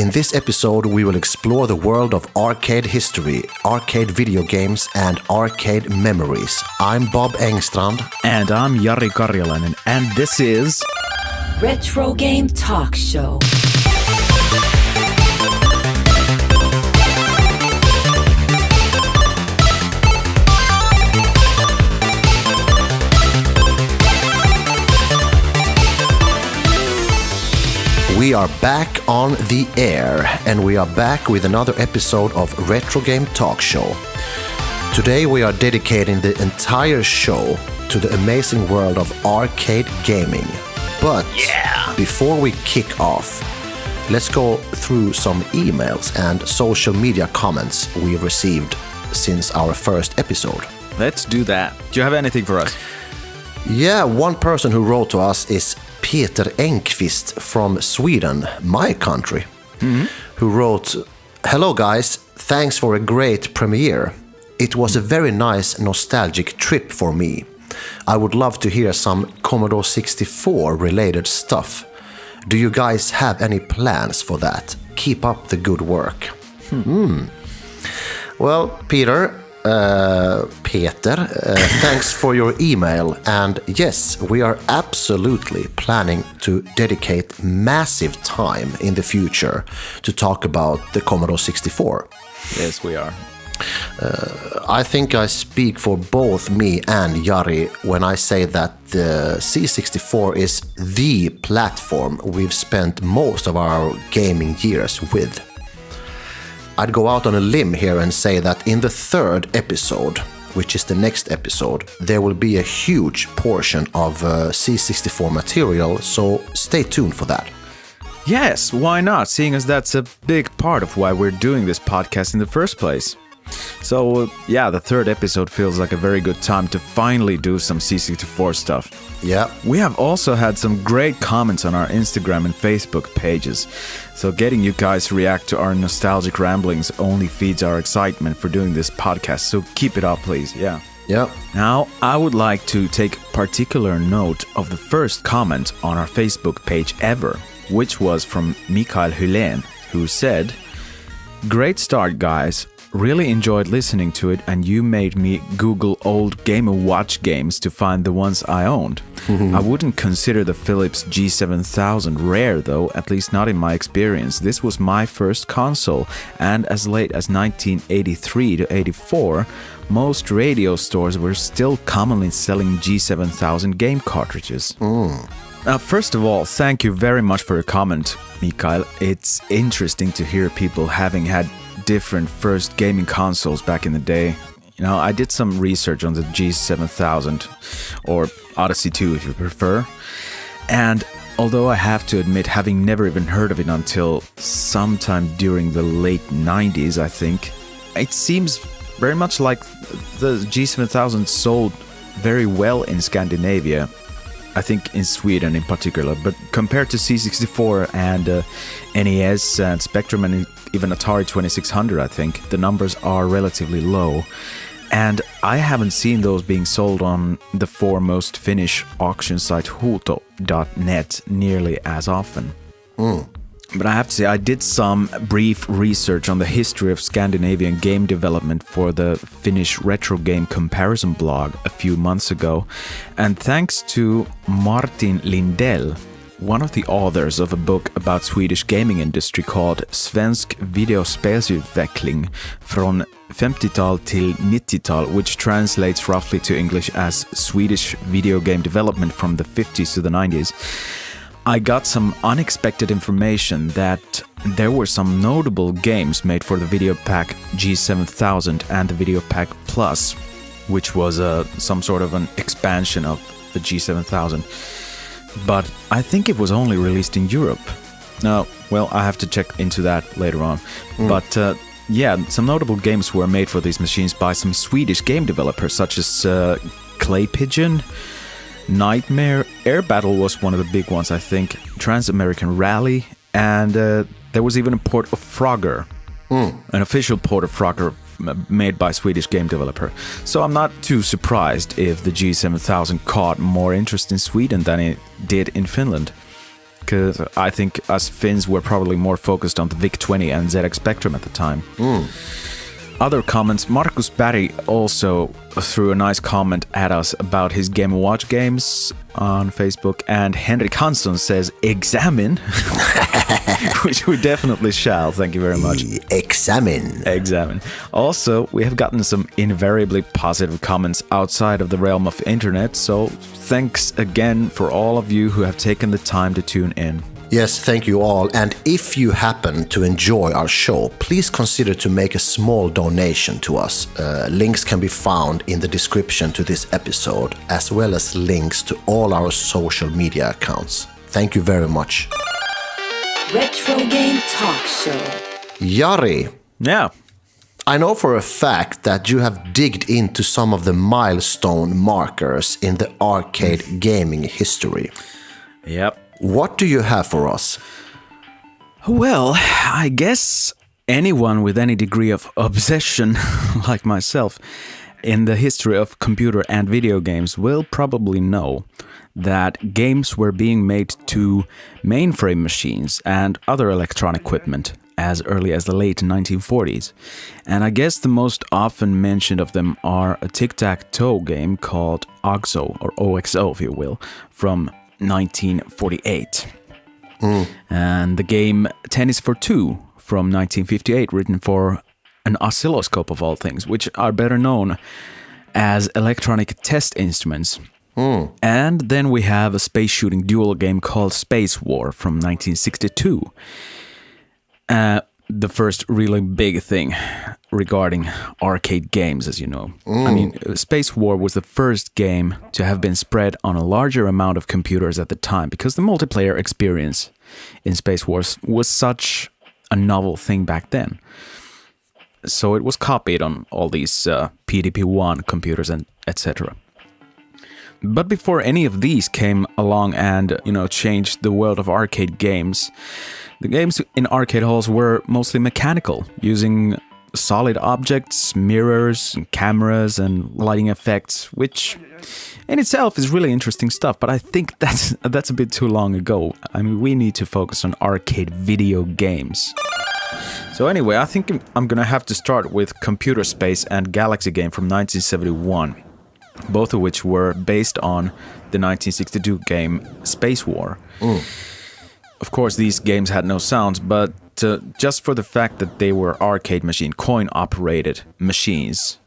In this episode, we will explore the world of arcade history, arcade video games, and arcade memories. I'm Bob Engstrand. And I'm Jari Karjalainen, and this is... Retrogame Talkshow. We are back on the air, and we are back with another episode of Retrogame Talkshow. Today we are dedicating the entire show to the amazing world of arcade gaming. But before we kick off, let's go through some emails and social media comments we received since our first episode. Let's do that. Do you have anything for us? Yeah, one person who wrote to us is Peter Enqvist from Sweden, my country, who wrote, "Hello guys, thanks for a great premiere. It was a very nice nostalgic trip for me. I would love to hear some Commodore 64 related stuff. Do you guys have any plans for that? Keep up the good work." Well, Peter, thanks for your email. And yes, we are absolutely planning to dedicate massive time in the future to talk about the Commodore 64. Yes, we are. I think I speak for both me and Jari when I say that the C64 is the platform we've spent most of our gaming years with. I'd go out on a limb here and say that in the third episode, which is the next episode, there will be a huge portion of C64 material, so stay tuned for that. Yes, why not, seeing as that's a big part of why we're doing this podcast in the first place. So, the third episode feels like a very good time to finally do some C64 stuff. Yeah. We have also had some great comments on our Instagram and Facebook pages. So getting you guys to react to our nostalgic ramblings only feeds our excitement for doing this podcast. So keep it up, please. Yeah. Now, I would like to take particular note of the first comment on our Facebook page ever, which was from Mikael Hylén, who said, "Great start, guys. Really enjoyed listening to it, and you made me Google old Game & Watch games to find the ones I owned. I wouldn't consider the Philips G7000 rare though, at least not in my experience. This was my first console, and as late as 1983 to 84, most radio stores were still commonly selling G7000 game cartridges." First of all, thank you very much for your comment, Mikael. It's interesting to hear people having had different first gaming consoles back in the day. You know, I did some research on the G7000, or Odyssey 2 if you prefer, and although I have to admit, having never even heard of it until sometime during the late 90s, I think, it seems very much like the G7000 sold very well in Scandinavia. I think in Sweden in particular, but compared to C64 and NES and Spectrum and even Atari 2600, I think the numbers are relatively low. And I haven't seen those being sold on the foremost Finnish auction site Huuto.net nearly as often. But I have to say, I did some brief research on the history of Scandinavian game development for the Finnish Retro Game Comparison blog a few months ago. And thanks to Martin Lindell, one of the authors of a book about Swedish gaming industry called Svensk videospelsutveckling från 50-tal till 90-tal, which translates roughly to English as Swedish video game development from the 50s to the 90s, I got some unexpected information that there were some notable games made for the VideoPack G7000 and the VideoPack Plus, which was some sort of an expansion of the G7000. But I think it was only released in Europe. Now, well, I have to check into that later on. But some notable games were made for these machines by some Swedish game developers, such as Clay Pigeon, Nightmare, Air Battle was one of the big ones, I think, Trans-American Rally, and there was even a port of Frogger, an official port of Frogger made by a Swedish game developer. So I'm not too surprised if the G7000 caught more interest in Sweden than it did in Finland. because I think us Finns were probably more focused on the VIC-20 and ZX Spectrum at the time. Other comments, Markus Berg also threw a nice comment at us about his Game & Watch games on Facebook, and Henrik Hansson says, examine, which we definitely shall, thank you very much. Examine. Also, we have gotten some invariably positive comments outside of the realm of internet, so thanks again for all of you who have taken the time to tune in. Yes, thank you all. And if you happen to enjoy our show, please consider to make a small donation to us. Links can be found in the description to this episode, as well as links to all our social media accounts. Thank you very much. Retrogame Talkshow. Jari. Yeah. I know for a fact that you have digged into some of the milestone markers in the arcade gaming history. Yep. What do you have for us? Well, I guess anyone with any degree of obsession, like myself, in the history of computer and video games will probably know that games were being made to mainframe machines and other electronic equipment as early as the late 1940s. And I guess the most often mentioned of them are a tic-tac-toe game called OXO, or OXO if you will, from 1948. And the game Tennis for Two from 1958, written for an oscilloscope of all things, which are better known as electronic test instruments. And then we have a space shooting duel game called Space War from 1962. The first really big thing regarding arcade games, as you know. I mean, Space War was the first game to have been spread on a larger amount of computers at the time, because the multiplayer experience in Space Wars was such a novel thing back then. So it was copied on all these PDP-1 computers and etc. But before any of these came along and, changed the world of arcade games, the games in arcade halls were mostly mechanical, using solid objects, mirrors, and cameras, and lighting effects, which in itself is really interesting stuff, but I think that's a bit too long ago. I mean, we need to focus on arcade video games. So anyway, I think I'm gonna have to start with Computer Space and Galaxy game from 1971, both of which were based on the 1962 game Space War. Of course, these games had no sounds, but just for the fact that they were arcade machine, coin-operated machines,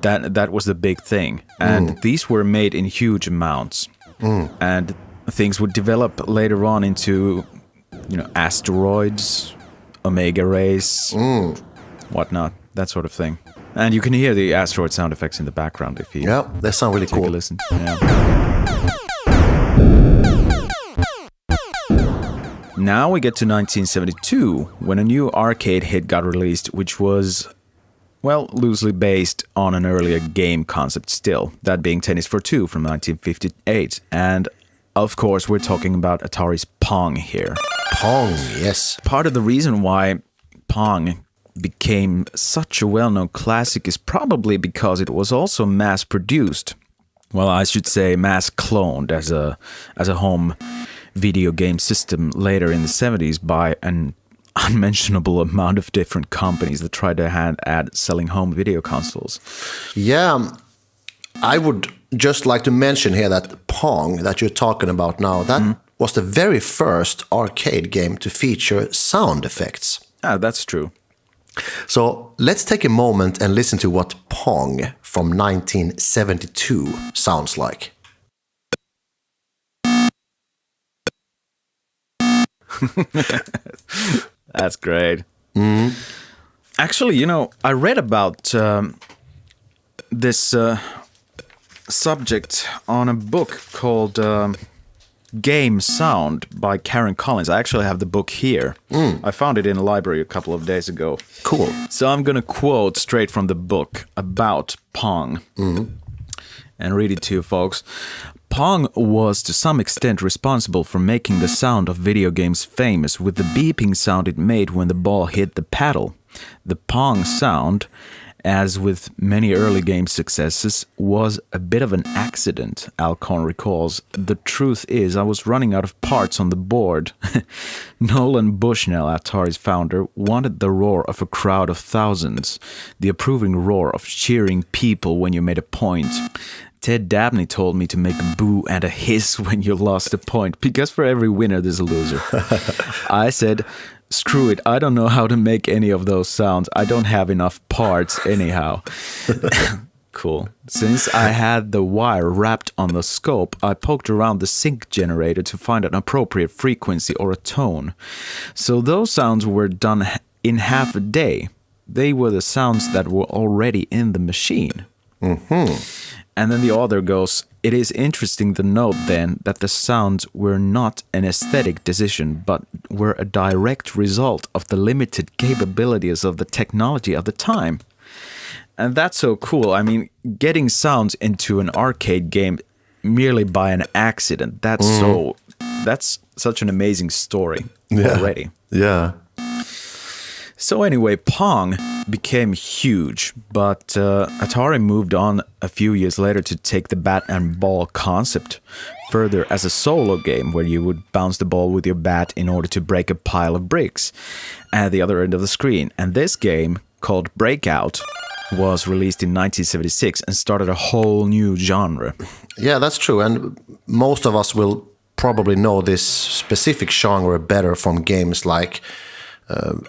that was the big thing. And these were made in huge amounts. And things would develop later on into, asteroids, omega rays, whatnot, that sort of thing. And you can hear the asteroid sound effects in the background if you they sound really take cool. a listen. Yeah. Now we get to 1972, when a new arcade hit got released, which was, loosely based on an earlier game concept still, that being Tennis for Two from 1958. And, of course, we're talking about Atari's Pong here. Pong, yes. Part of the reason why Pong became such a well-known classic is probably because it was also mass-produced. Well, I should say mass-cloned as a home video game system later in the 70s by an unmentionable amount of different companies that tried to add selling home video consoles. Yeah, I would just like to mention here that Pong that you're talking about now, that was the very first arcade game to feature sound effects. That's true. So let's take a moment and listen to what Pong from 1972 sounds like. That's great. Actually, I read about this subject on a book called Game Sound by Karen Collins. I actually have the book here. I found it in a library a couple of days ago. Cool. So I'm going to quote straight from the book about Pong and read it to you folks. Pong was to some extent responsible for making the sound of video games famous with the beeping sound it made when the ball hit the paddle. The Pong sound as with many early game successes, was a bit of an accident, Alcon recalls. The truth is, I was running out of parts on the board. Nolan Bushnell, Atari's founder, wanted the roar of a crowd of thousands, the approving roar of cheering people when you made a point. Ted Dabney told me to make a boo and a hiss when you lost a point, because for every winner there's a loser. I said, screw it, I don't know how to make any of those sounds. I don't have enough parts anyhow. Cool. Since I had the wire wrapped on the scope, I poked around the sync generator to find an appropriate frequency or a tone. So those sounds were done in half a day. They were the sounds that were already in the machine. Mm-hmm. And then the author goes, it is interesting to note then that the sounds were not an aesthetic decision, but were a direct result of the limited capabilities of the technology of the time. And that's so cool. I mean, getting sounds into an arcade game merely by an accident, that's such an amazing story already. Yeah. So anyway, Pong became huge, but Atari moved on a few years later to take the bat and ball concept further as a solo game where you would bounce the ball with your bat in order to break a pile of bricks at the other end of the screen. And this game, called Breakout, was released in 1976 and started a whole new genre. Yeah, that's true. And most of us will probably know this specific genre better from games like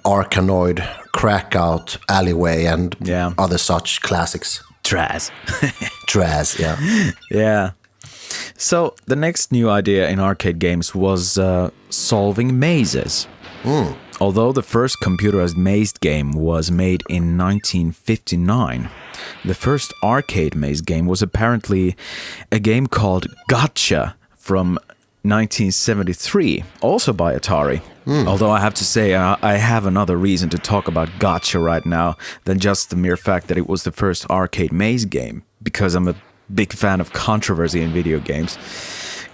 Arkanoid, Crackout, Alleyway, and other such classics. Traz. Traz, yeah. Yeah. So the next new idea in arcade games was solving mazes. Although the first computerized maze game was made in 1959, the first arcade maze game was apparently a game called Gotcha from 1973, also by Atari. Although I have to say, I have another reason to talk about Gotcha right now than just the mere fact that it was the first arcade maze game, because I'm a big fan of controversy in video games.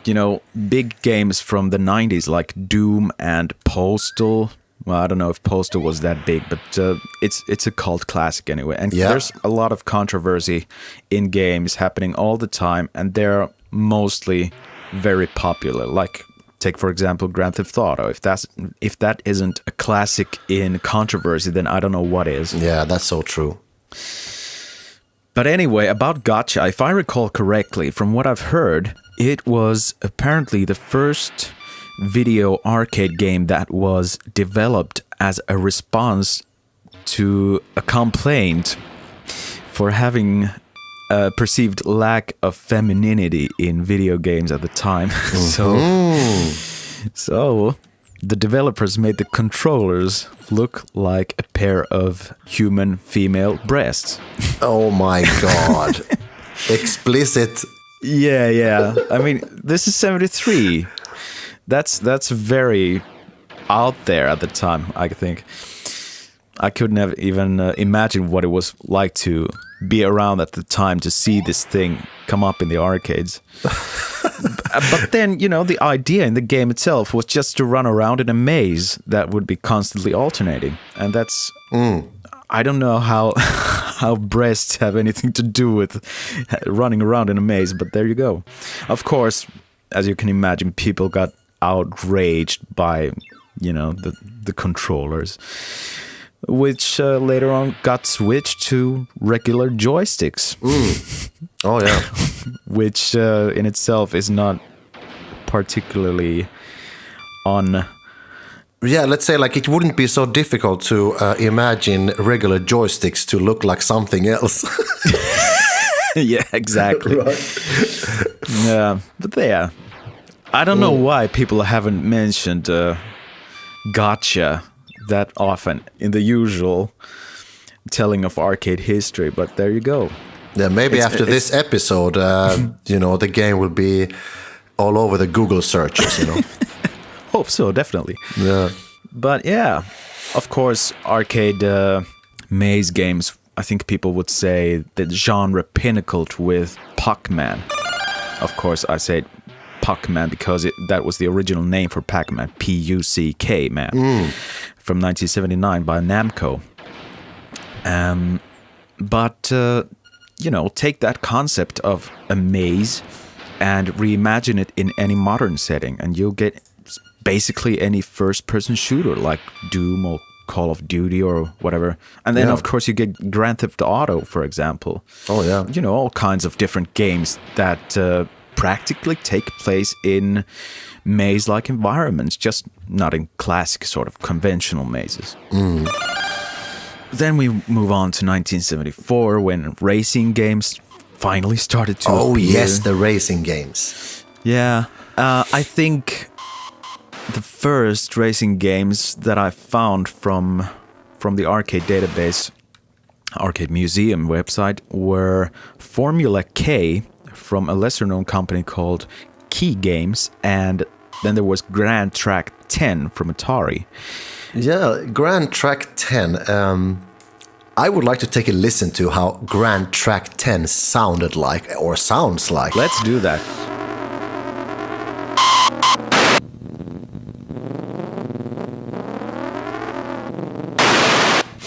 You know, big games from the 90s like Doom and Postal. Well, I don't know if Postal was that big, but it's a cult classic anyway. And there's a lot of controversy in games happening all the time, and they're mostly very popular. Like, take for example Grand Theft Auto. If that isn't a classic in controversy, then I don't know what is. Yeah, that's so true. But anyway, about Gotcha, if I recall correctly, from what I've heard, it was apparently the first video arcade game that was developed as a response to a complaint for having a perceived lack of femininity in video games at the time. So the developers made the controllers look like a pair of human female breasts. Oh my god. Explicit. Yeah. I mean, this is 73. That's very out there at the time, I think. I couldn't have even imagined what it was like to be around at the time to see this thing come up in the arcades. But then, you know, the idea in the game itself was just to run around in a maze that would be constantly alternating. And that's... I don't know how breasts have anything to do with running around in a maze, but there you go. Of course, as you can imagine, people got outraged by, you know, the controllers, which later on got switched to regular joysticks. Oh yeah. Which in itself is not particularly on... Yeah, let's say like it wouldn't be so difficult to imagine regular joysticks to look like something else. Yeah, exactly. Right. Yeah, but there. I don't know why people haven't mentioned Gotcha that often in the usual telling of arcade history, but there you go. Yeah, maybe after this episode, you know, the game will be all over the Google searches, you know. Hope so, definitely. Yeah. But yeah, of course, arcade maze games, I think people would say the genre pinnacled with Pac-Man. Of course, I say Pac-Man because that was the original name for Pac-Man, P-U-C-K, man, from 1979 by Namco. But, take that concept of a maze and reimagine it in any modern setting, and you'll get basically any first-person shooter like Doom or Call of Duty or whatever. And then, of course, you get Grand Theft Auto, for example. Oh, yeah. All kinds of different games that practically take place in maze-like environments, just not in classic sort of conventional mazes. Then we move on to 1974 when racing games finally started to appear. Oh, yes, the racing games. Yeah. I think the first racing games that I found from the arcade database, Arcade Museum website, were Formula K from a lesser-known company called Key Games, and then there was Grand Track 10 from Atari. Yeah, Grand Track 10. I would like to take a listen to how Grand Track 10 sounded like, or sounds like. Let's do that.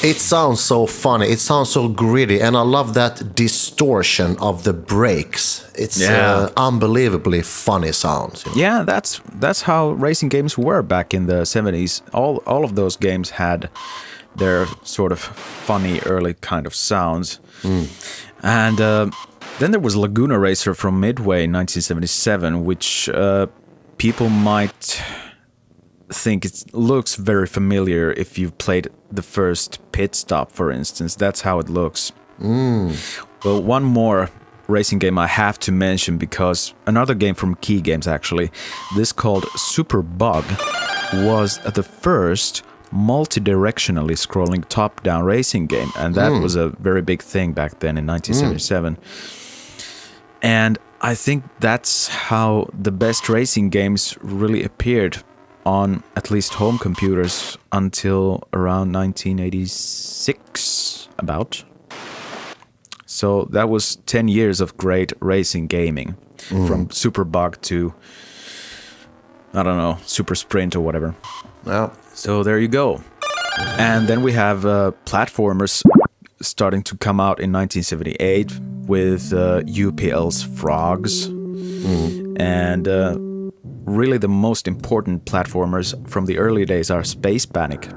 It sounds so funny. It sounds so gritty, and I love that distortion of the brakes. It's unbelievably funny sounds. Yeah, that's how racing games were back in the 70s. All of those games had their sort of funny early kind of sounds. And then there was Laguna Racer from Midway in 1977, which people might think it looks very familiar if you've played the first Pit Stop, for instance. That's how it looks. Well, one more racing game I have to mention, because another game from Key Games, actually, this called Super Bug, was the first multi-directionally scrolling top-down racing game, and that was a very big thing back then in 1977. And I think that's how the best racing games really appeared on at least home computers until around 1986, about. So that was 10 years of great racing gaming, from Super Bug to, I don't know, Super Sprint or whatever. Yeah. So there you go. And then we have platformers starting to come out in 1978 with UPL's Frogs. And really the most important platformers from the early days are Space Panic,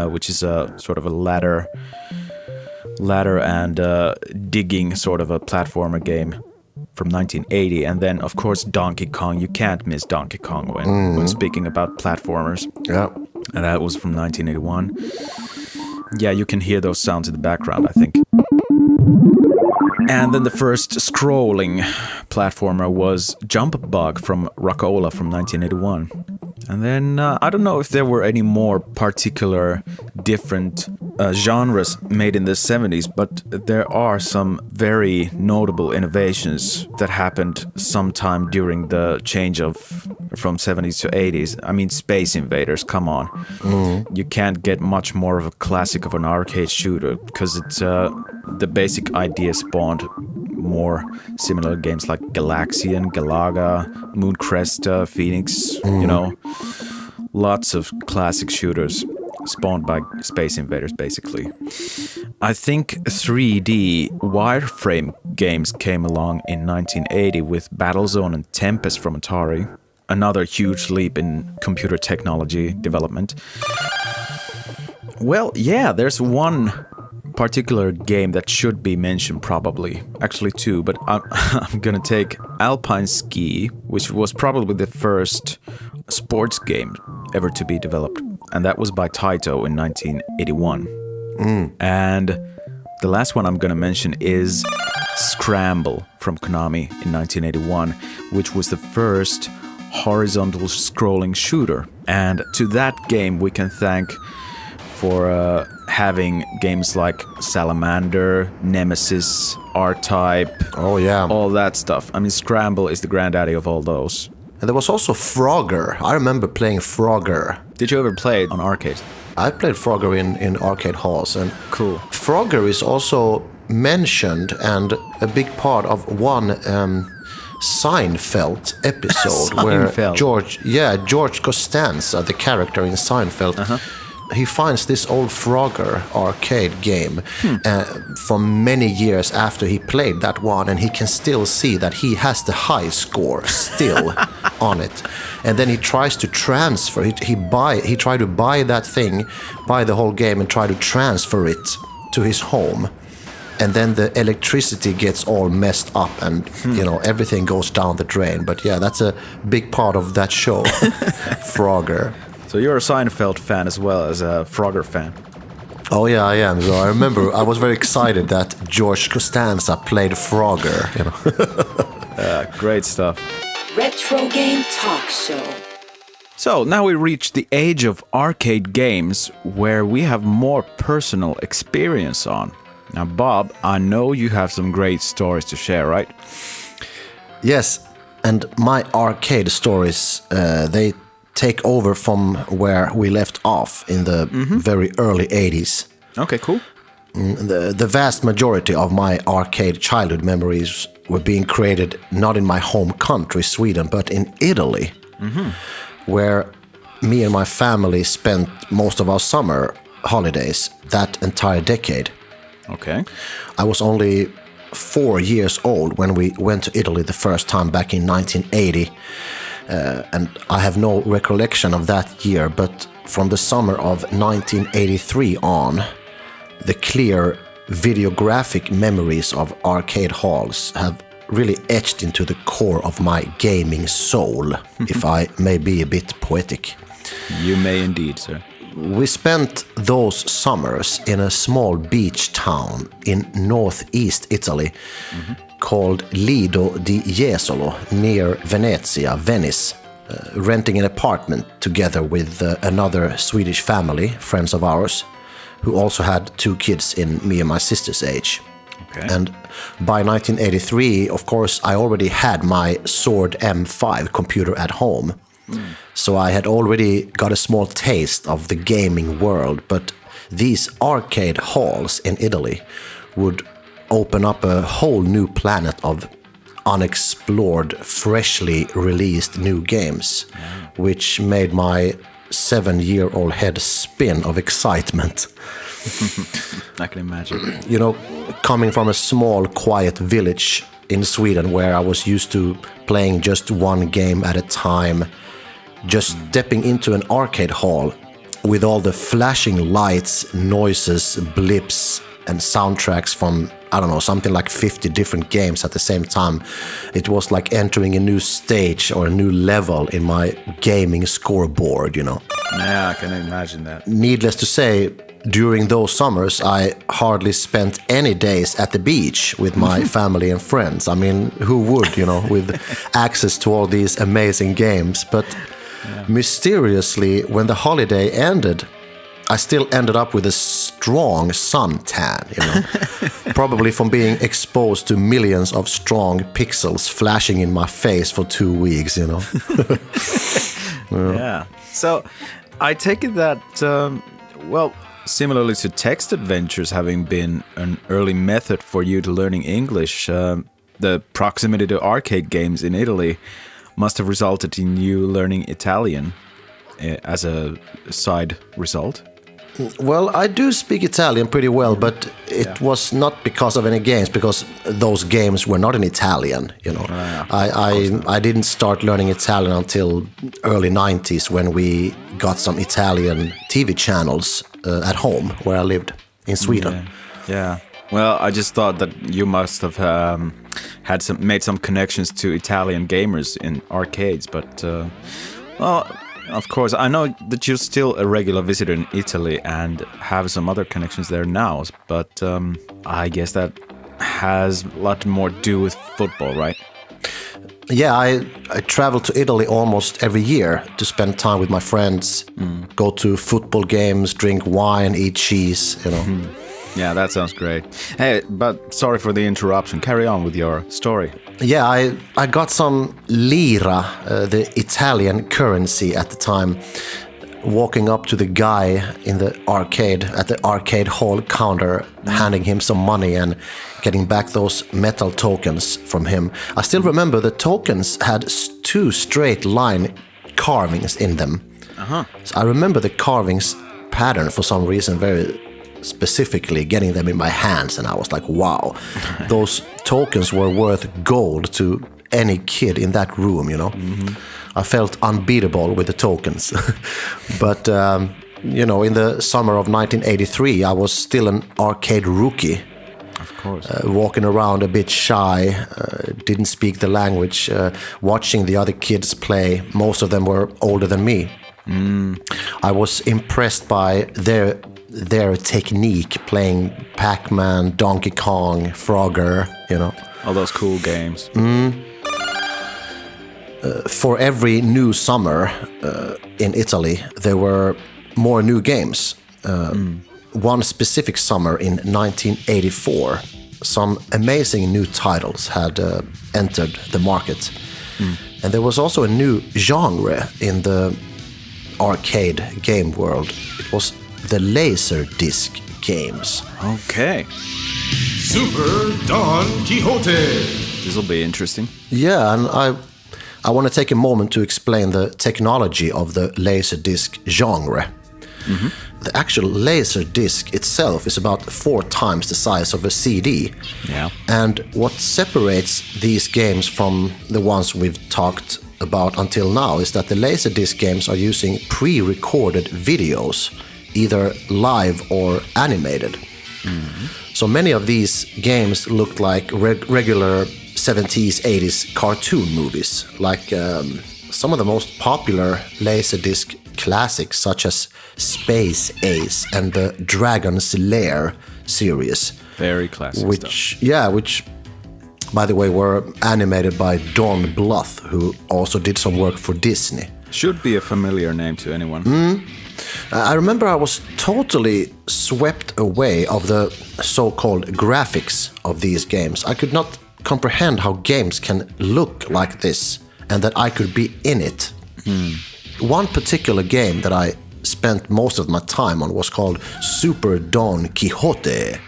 which is a sort of a ladder and digging sort of a platformer game from 1980. And then, of course, Donkey Kong. You can't miss Donkey Kong when speaking about platformers. Yeah. And that was from 1981. Yeah, you can hear those sounds in the background, I think. And then the first scrolling platformer was Jump Bug from Rockola from 1981. And then I don't know if there were any more particular different genres made in the 70s, but there are some very notable innovations that happened sometime during the change from 70s to 80s. I mean, Space Invaders, come on. You can't get much more of a classic of an arcade shooter, because it's the basic idea spawned more similar games like Galaxian, Galaga, Mooncrest, Phoenix, lots of classic shooters spawned by Space Invaders, basically. I think 3D wireframe games came along in 1980 with Battlezone and Tempest from Atari, another huge leap in computer technology development. Well, yeah, there's one particular game that should be mentioned, probably. Actually two, but I'm gonna take Alpine Ski, which was probably the first sports game ever to be developed. And that was by Taito in 1981. And the last one I'm gonna mention is Scramble from Konami in 1981, which was the first horizontal scrolling shooter. And to that game we can thank for having games like Salamander, Nemesis, R-Type, all that stuff. I mean, Scramble is the granddaddy of all those. And there was also Frogger. I remember playing Frogger. Did you ever play it on arcade? I played Frogger in arcade halls. And cool. Frogger is also mentioned and a big part of one Seinfeld episode where George Costanza, the character in Seinfeld, he finds this old Frogger arcade game from many years after he played that one, and he can still see that he has the high score still on it. And then he tries to transfer it. He tried to buy that thing, buy the whole game, and try to transfer it to his home. And then the electricity gets all messed up, and everything goes down the drain. But yeah, that's a big part of that show, Frogger. So you're a Seinfeld fan as well as a Frogger fan. Oh yeah, I am. So I remember I was very excited that George Costanza played Frogger. Great stuff. Retrogame Talkshow. So now we reach the age of arcade games where we have more personal experience on. Now, Bob, I know you have some great stories to share, right? Yes, and my arcade stories, they take over from where we left off in the very early 80s. Okay, cool. The vast majority of my arcade childhood memories were being created not in my home country, Sweden, but in Italy, where me and my family spent most of our summer holidays that entire decade. Okay. I was only 4 years old when we went to Italy the first time back in 1980, and I have no recollection of that year, but from the summer of 1983 on, the clear videographic memories of arcade halls have really etched into the core of my gaming soul, if I may be a bit poetic. You may indeed, sir. We spent those summers in a small beach town in northeast Italy called Lido di Jesolo, near Venezia, Venice, renting an apartment together with another Swedish family, friends of ours, who also had 2 kids in me and my sister's age. Okay. And by 1983, of course, I already had my Sword M5 computer at home. So I had already got a small taste of the gaming world, but these arcade halls in Italy would open up a whole new planet of unexplored, freshly released new games, which made my 7-year-old head spin of excitement. I can imagine. Coming from a small, quiet village in Sweden where I was used to playing just one game at a time, just stepping into an arcade hall with all the flashing lights, noises, blips, and soundtracks from, I don't know, something like 50 different games at the same time. It was like entering a new stage or a new level in my gaming scoreboard, Yeah, I can imagine that. Needless to say, during those summers, I hardly spent any days at the beach with my family and friends. I mean, who would, with access to all these amazing games? But mysteriously, when the holiday ended, I still ended up with a strong suntan, probably from being exposed to millions of strong pixels flashing in my face for 2 weeks, Yeah. So I take it that, similarly to text adventures having been an early method for you to learning English, the proximity to arcade games in Italy must have resulted in you learning Italian as a side result. Well, I do speak Italian pretty well, but it was not because of any games, because those games were not in Italian, I didn't start learning Italian until early 90s when we got some Italian TV channels at home where I lived in Sweden. Yeah. Well, I just thought that you must have made some connections to Italian gamers in arcades, but of course, I know that you're still a regular visitor in Italy and have some other connections there now, but I guess that has a lot more to do with football, right? Yeah, I travel to Italy almost every year to spend time with my friends, go to football games, drink wine, eat cheese, Yeah, that sounds great. Hey, but sorry for the interruption. Carry on with your story. Yeah, I got some lira, the Italian currency at the time, walking up to the guy in the arcade, at the arcade hall counter, handing him some money and getting back those metal tokens from him. I still remember the tokens had 2 straight line carvings in them. So I remember the carvings pattern for some reason very specifically, getting them in my hands, and I was like, wow, those tokens were worth gold to any kid in that room, you know. I felt unbeatable with the tokens. But you know, in the summer of 1983, I was still an arcade rookie. Of course. Walking around a bit shy, didn't speak the language, watching the other kids play. Most of them were older than me. I was impressed by their technique, playing Pac-Man, Donkey Kong, Frogger, you know. All those cool games. For every new summer in Italy, there were more new games. One specific summer in 1984, some amazing new titles had entered the market. And there was also a new genre in the arcade game world. It was the laser disc games. Okay. Super Don Quixote. This will be interesting. Yeah, and I want to take a moment to explain the technology of the laser disc genre. The actual laser disc itself is about 4 times the size of a CD. Yeah. And what separates these games from the ones we've talked about until now is that the laser disc games are using pre-recorded videos, either live or animated. So many of these games looked like regular 70s, 80s cartoon movies, like some of the most popular Laserdisc classics, such as Space Ace and the Dragon's Lair series. Very classic which, which, by the way, were animated by Don Bluth, who also did some work for Disney. Should be a familiar name to anyone. I remember I was totally swept away of the so-called graphics of these games. I could not comprehend how games can look like this and that I could be in it. One particular game that I spent most of my time on was called Super Don Quixote,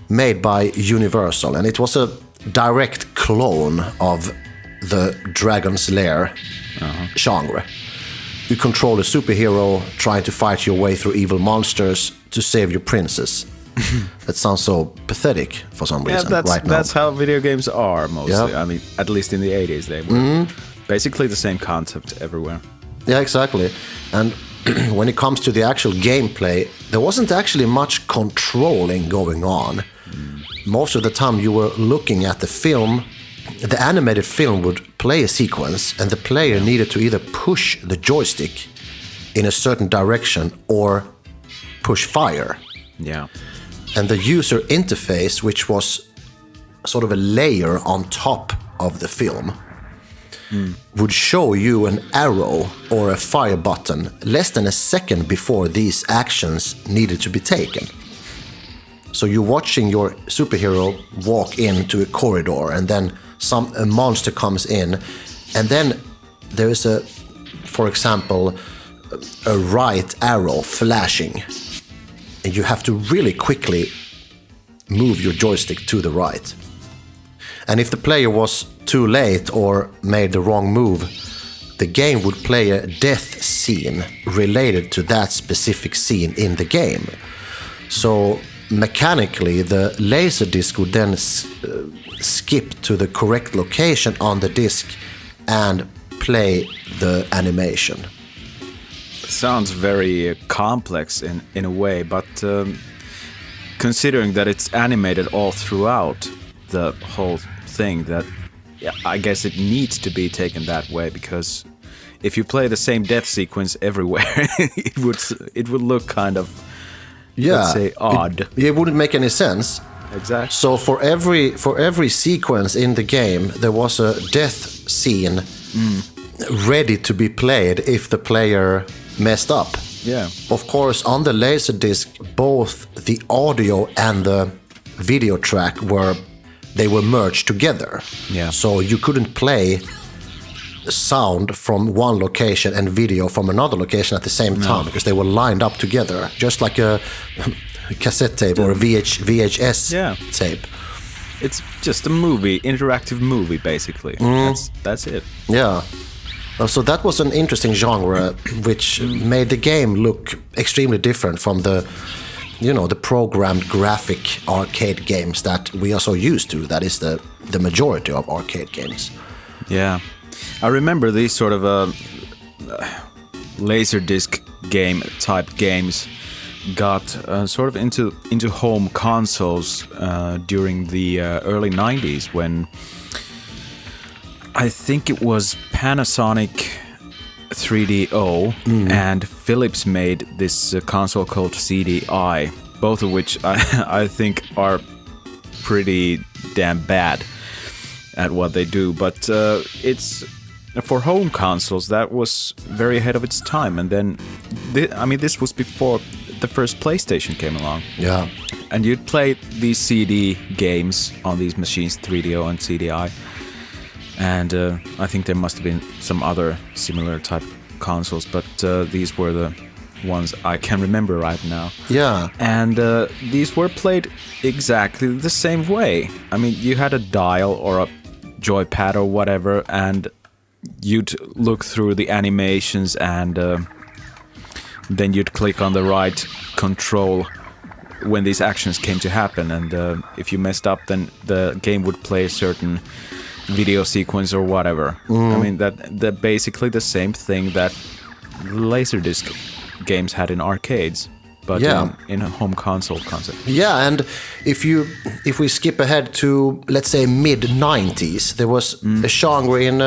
made by Universal, and it was a direct clone of the Dragon's Lair genre. You control a superhero trying to fight your way through evil monsters to save your princess. That sounds so pathetic for some reason right now. That's how video games are mostly. Yeah. I mean, at least in the 80s, they were basically the same concept everywhere. Yeah, exactly. And when it comes to the actual gameplay, there wasn't actually much controlling going on. Most of the time you were looking at the film. The animated film would play a sequence, and the player needed to either push the joystick in a certain direction or push fire. Yeah. And the user interface, which was sort of a layer on top of the film, would show you an arrow or a fire button less than a second before these actions needed to be taken. So you're watching your superhero walk into a corridor, and then a monster comes in, and then there is for example, a right arrow flashing, and you have to really quickly move your joystick to the right. And if the player was too late or made the wrong move, the game would play a death scene related to that specific scene in the game. So mechanically, the Laserdisc would then skip to the correct location on the disc and play the animation. Sounds very complex in a way, but considering that it's animated all throughout the whole thing, that I guess it needs to be taken that way, because if you play the same death sequence everywhere, it would look kind of, let's say, odd. It wouldn't make any sense. Exactly. So for every sequence in the game, there was a death scene ready to be played if the player messed up. Yeah. Of course, on the Laserdisc, both the audio and the video track were merged together. Yeah. So you couldn't play sound from one location and video from another location at the same time, because they were lined up together, just like a cassette tape or a VHS tape. It's just a movie, interactive movie, basically. That's it. Yeah. So that was an interesting genre, which made the game look extremely different from the programmed graphic arcade games that we are so used to. That is the majority of arcade games. Yeah, I remember these sort of Laserdisc game type games got sort of into home consoles during the early 90s, when I think it was Panasonic 3DO and Philips made this console called CDI, both of which I think are pretty damn bad at what they do. But it's for home consoles, that was very ahead of its time. And then, this was before the first PlayStation came along. Yeah. And you'd play these CD games on these machines, 3DO and CDI. And I think there must have been some other similar type consoles, but these were the ones I can remember right now. Yeah. And these were played exactly the same way. I mean, you had a dial or a joypad or whatever, and you'd look through the animations, and then you'd click on the right control when these actions came to happen. And if you messed up, then the game would play a certain video sequence or whatever. I mean, that basically the same thing that Laserdisc games had in arcades, but in a home console concept. Yeah, and if we skip ahead to, let's say, mid-90s, there was a genre in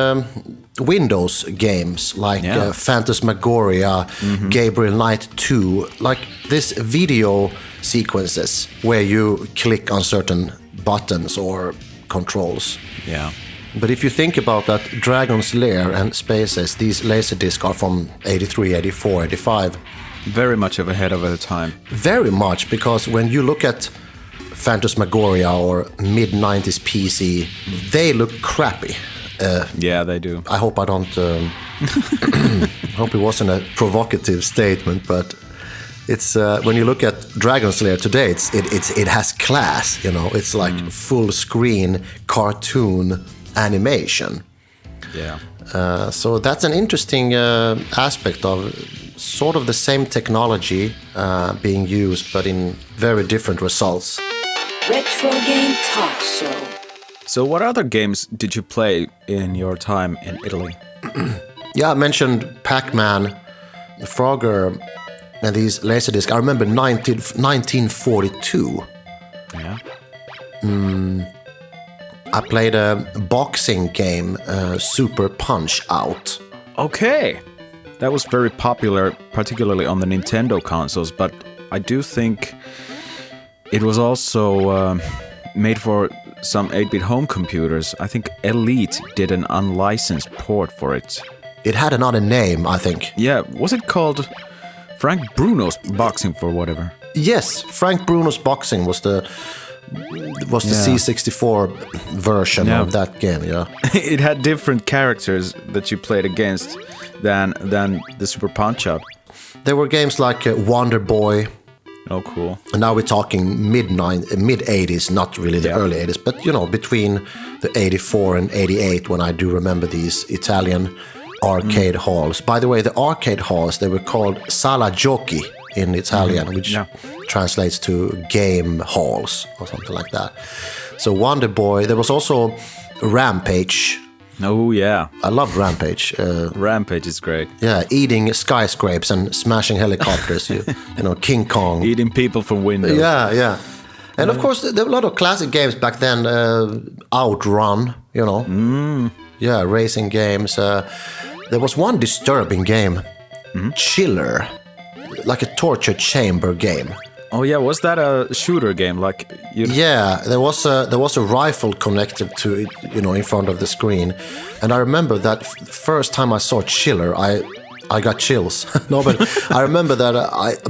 Windows games like Phantasmagoria, Gabriel Knight 2, like this video sequences where you click on certain buttons or controls. Yeah. But if you think about that, Dragon's Lair and Spaces, these Laserdisc are from 83, 84, 85. Very much ahead of their time. Very much, because when you look at Phantasmagoria or mid-90s PC, they look crappy. Yeah, they do. I hope I don't... hope it wasn't a provocative statement, but it's when you look at Dragon's Lair today, it has class, It's like full screen cartoon animation. Yeah. So that's an interesting aspect of sort of the same technology being used, but in very different results. Retrogame Talkshow. So what other games did you play in your time in Italy? Yeah, I mentioned Pac-Man, Frogger, and these Laserdisc. I remember 1942. Yeah. I played a boxing game, Super Punch-Out. Okay. That was very popular, particularly on the Nintendo consoles, but I do think it was also made for some 8-bit home computers. I think Elite did an unlicensed port for it. It had another name, I think. Yeah, was it called Frank Bruno's Boxing for whatever? Yes, Frank Bruno's Boxing was the C64 version of that game, yeah. It had different characters that you played against than the Super Punch-Out. There were games like Wonder Boy. Oh, cool. And now we're talking mid-80s, not really the early 80s, but, between the 84 and 88, when I do remember these Italian arcade halls. By the way, the arcade halls, they were called sala giochi in Italian, which translates to game halls or something like that. So Wonder Boy, there was also Rampage. Oh, yeah. I love Rampage. Rampage is great. Yeah, eating skyscrapes and smashing helicopters. King Kong. Eating people from windows. Yeah, yeah. And of course, there were a lot of classic games back then. Outrun, Yeah, racing games. There was one disturbing game, Chiller, like a torture chamber game. Oh yeah, was that a shooter game? Yeah, there was a rifle connected to it, in front of the screen, and I remember that first time I saw Chiller, I got chills. No, but I remember that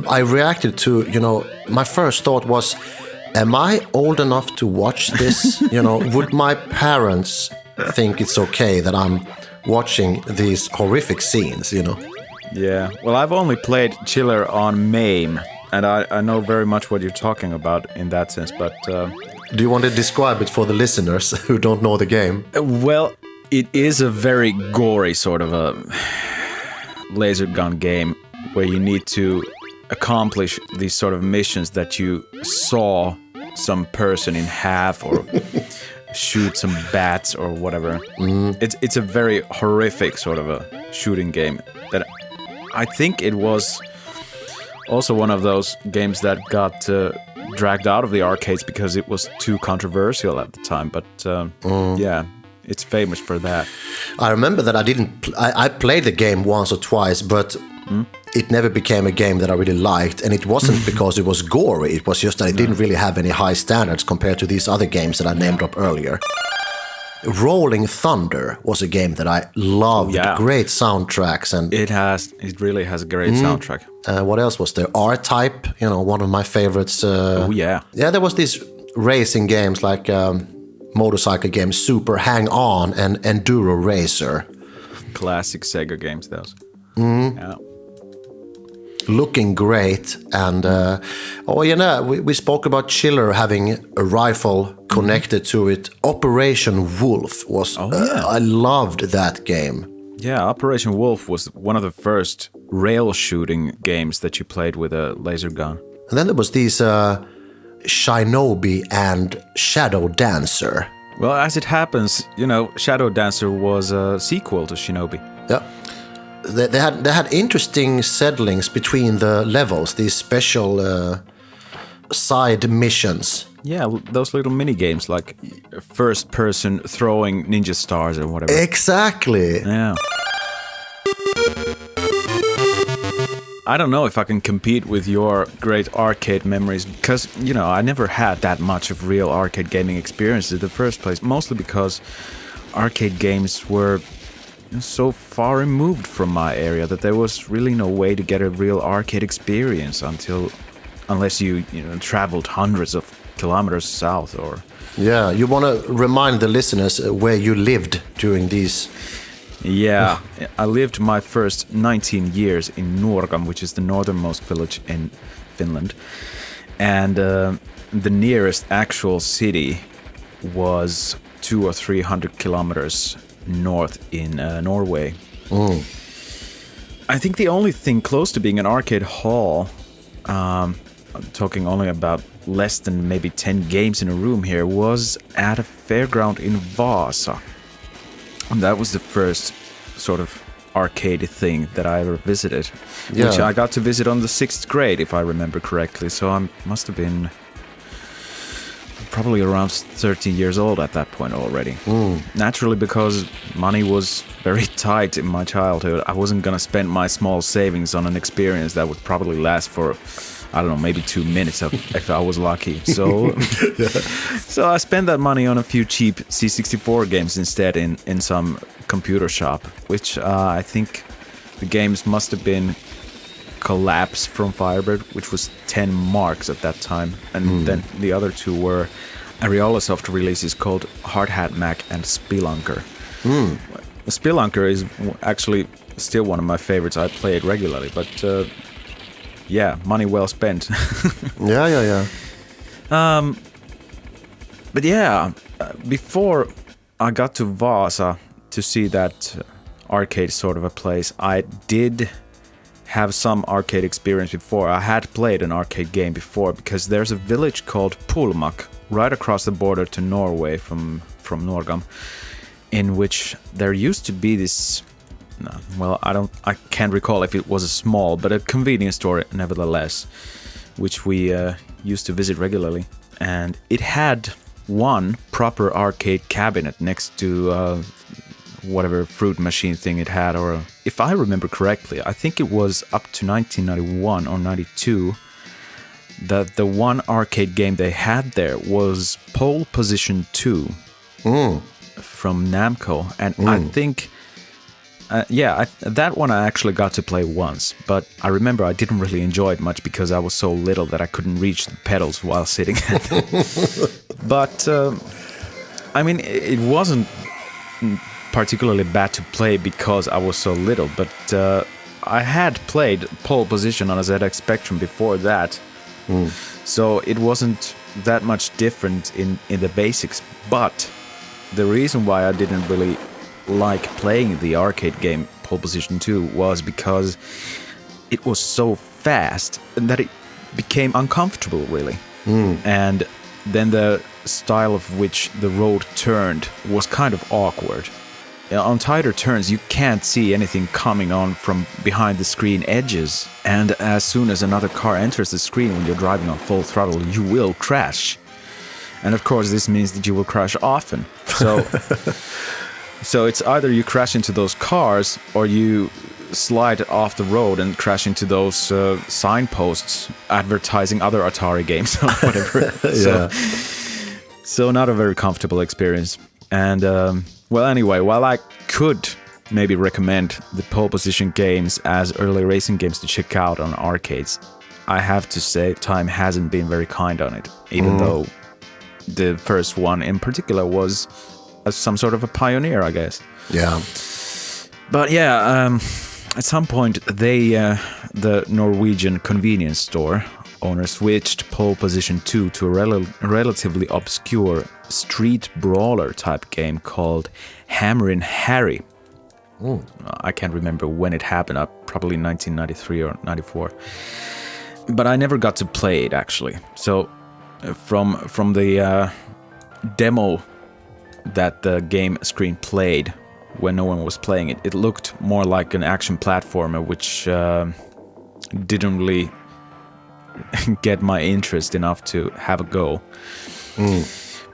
I reacted to, my first thought was, am I old enough to watch this? Would my parents think it's okay that I'm watching these horrific scenes? Yeah. Well, I've only played Chiller on MAME. And I know very much what you're talking about in that sense, but... Do you want to describe it for the listeners who don't know the game? Well, It is a very gory sort of a laser gun game where you need to accomplish these sort of missions that you saw some person in half or shoot some bats or whatever. It's a very horrific sort of a shooting game that I think it was also one of those games that got dragged out of the arcades because it was too controversial at the time. But yeah, it's famous for that. I remember that I played the game once or twice, but it never became a game that I really liked. And it wasn't because it was gory. It was just that it didn't really have any high standards compared to these other games that I named up earlier. Rolling Thunder was a game that I loved. Yeah. Great soundtracks. And It really has a great soundtrack. what else was there? R-Type, one of my favorites. Yeah. Yeah, there was these racing games like motorcycle games, Super Hang-On and Enduro Racer. Classic Sega games, those. Yeah. Looking great. And we spoke about Chiller having a rifle connected to it. Operation Wolf was I loved that game. Yeah, Operation Wolf was one of the first rail shooting games that you played with a laser gun. And then there was these Shinobi and Shadow Dancer. Well, as it happens, Shadow Dancer was a sequel to Shinobi. Yeah. They had interesting settlings between the levels, these special side missions. Yeah, those little mini games like first person throwing ninja stars or whatever. Exactly. Yeah. I don't know if I can compete with your great arcade memories because, I never had that much of real arcade gaming experience in the first place, mostly because arcade games were so far removed from my area that there was really no way to get a real arcade experience unless you traveled hundreds of kilometers south or... Yeah, you want to remind the listeners where you lived during these... Yeah, I lived my first 19 years in Nuorgam, which is the northernmost village in Finland. And the nearest actual city was 200 or 300 kilometers north in Norway. I think the only thing close to being an arcade hall, I'm talking only about less than maybe 10 games in a room here, was at a fairground in Vaasa. And that was the first sort of arcade thing that I ever visited, which I got to visit on the 6th grade, if I remember correctly. So I must have been probably around 13 years old at that point already. Naturally, because money was very tight in my childhood, I wasn't going to spend my small savings on an experience that would probably last for, I don't know, maybe 2 minutes if I was lucky. So so I spent that money on a few cheap C64 games instead in some computer shop, which I think the games must have been Collapse from Firebird, which was 10 marks at that time. And then the other two were Ariolasoft releases called Hard Hat Mac and Spelunker. Spelunker is actually still one of my favorites. I play it regularly, but yeah, money well spent. Yeah. But yeah, before I got to Vaasa to see that arcade sort of a place, I did have some arcade experience before. I had played an arcade game before because there's a village called Pulmak right across the border to Norway from Norgam, in which there used to be this, I can't recall if it was a small, but a convenience store nevertheless, which we used to visit regularly. And it had one proper arcade cabinet next to whatever fruit machine thing it had, or if I remember correctly, I think it was up to 1991 or 92 that the one arcade game they had there was Pole Position 2 from Namco, and I think that one I actually got to play once, but I remember I didn't really enjoy it much because I was so little that I couldn't reach the pedals while sitting. But I mean, it wasn't particularly bad to play because I was so little, but I had played Pole Position on a ZX Spectrum before that, so it wasn't that much different in the basics. But the reason why I didn't really like playing the arcade game Pole Position 2 was because it was so fast that it became uncomfortable, really. And then the style of which the road turned was kind of awkward. On tighter turns, you can't see anything coming on from behind the screen edges. And as soon as another car enters the screen when you're driving on full throttle, you will crash. And of course, this means that you will crash often. So it's either you crash into those cars or you slide off the road and crash into those signposts advertising other Atari games or whatever. So not a very comfortable experience. And well, anyway, while I could maybe recommend the Pole Position games as early racing games to check out on arcades, I have to say time hasn't been very kind on it, even though the first one in particular was some sort of a pioneer, I guess. Yeah. But yeah, at some point the Norwegian convenience store owner switched Pole Position 2 to a relatively obscure street brawler type game called Hammerin' Harry. I can't remember when it happened, probably 1993 or 94. But I never got to play it, actually. So from the demo that the game screen played when no one was playing it, it looked more like an action platformer, which didn't really get my interest enough to have a go.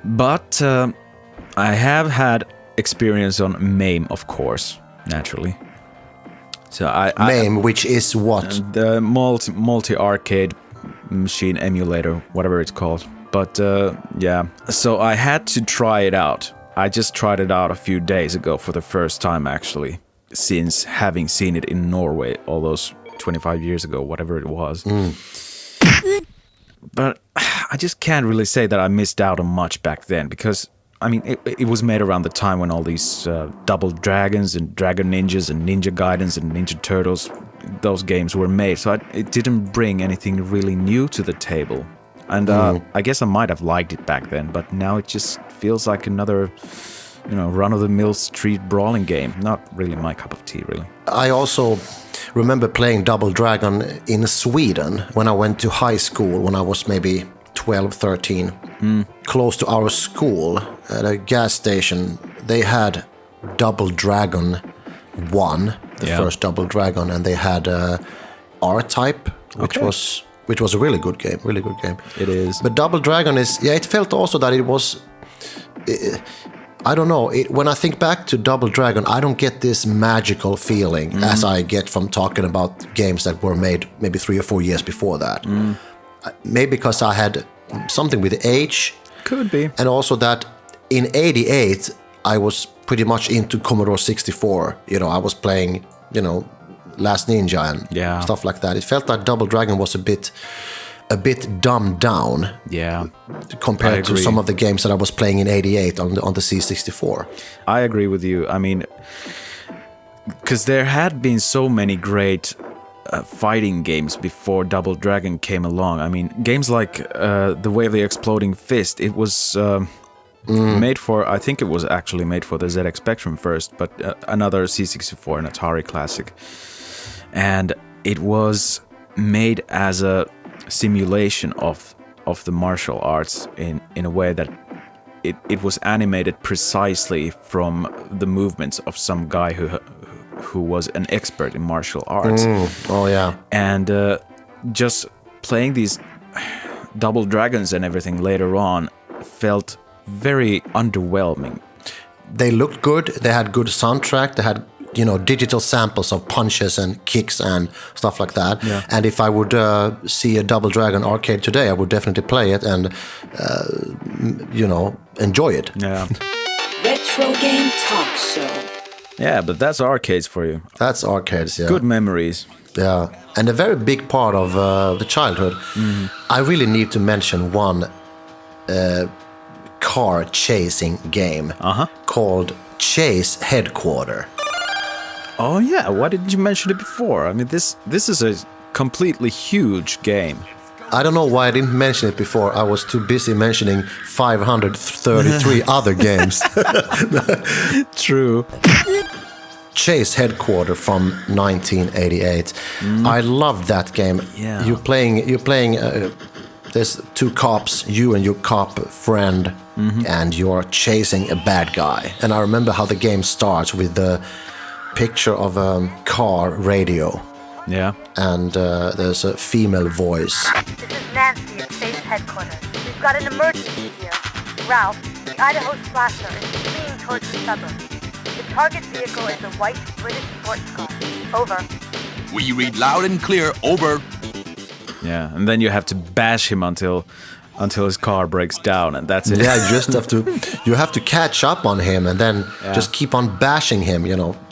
But I have had experience on MAME, of course, naturally. So MAME, which is what? The multi-arcade machine emulator, whatever it's called. But yeah, so I had to try it out. I just tried it out a few days ago for the first time, actually, since having seen it in Norway all those 25 years ago, whatever it was. But I just can't really say that I missed out on much back then, because, I mean, it was made around the time when all these Double Dragons and Dragon Ninjas and Ninja Gaidens and Ninja Turtles, those games were made, so it didn't bring anything really new to the table. And I guess I might have liked it back then, but now it just feels like another, run-of-the-mill street brawling game. Not really my cup of tea, really. I also remember playing Double Dragon in Sweden when I went to high school, when I was maybe 12, 13. Close to our school, at a gas station, they had Double Dragon 1, the first Double Dragon, and they had R-Type, which was a really good game. It is. But Double Dragon it felt also that it was... I don't know. When I think back to Double Dragon, I don't get this magical feeling as I get from talking about games that were made maybe 3 or 4 years before that. Maybe because I had something with age. Could be. And also that in '88, I was pretty much into Commodore 64. I was playing, Last Ninja and stuff like that. It felt like Double Dragon was a bit dumbed down, compared to some of the games that I was playing in '88 on the C64. I agree with you. I mean, because there had been so many great fighting games before Double Dragon came along. I mean, games like The Way of the Exploding Fist. It was made for. I think it was actually made for the ZX Spectrum first, but another C64, an Atari classic, and it was made as a simulation of the martial arts in a way that it was animated precisely from the movements of some guy who was an expert in martial arts. And just playing these Double Dragons and everything later on felt very underwhelming. They looked good. They had good soundtrack. They had digital samples of punches and kicks and stuff like that. And if I would see a Double Dragon arcade today, I would definitely play it and, enjoy it. Yeah. Retrogame Talkshow. Yeah, but that's arcades for you. That's arcades, yeah. Good memories. Yeah, and a very big part of the childhood. I really need to mention one car chasing game called Chase Headquarter. Oh yeah, why didn't you mention it before? I mean, this is a completely huge game. I don't know why I didn't mention it before. I was too busy mentioning 533 other games. True. Chase Headquarter from 1988. I loved that game. Yeah. You're playing. There's two cops, you and your cop friend, and you're chasing a bad guy. And I remember how the game starts with the picture of a car radio. Yeah. And there's a female voice. This is Nancy at Chase Headquarters. We've got an emergency here. Ralph, the Idaho slasher, is fleeing towards the suburbs. The target vehicle is a white British sports car. Over. We read loud and clear. Over. Yeah, and then you have to bash him until his car breaks down, and that's it. Yeah, you have to catch up on him, and then just keep on bashing him,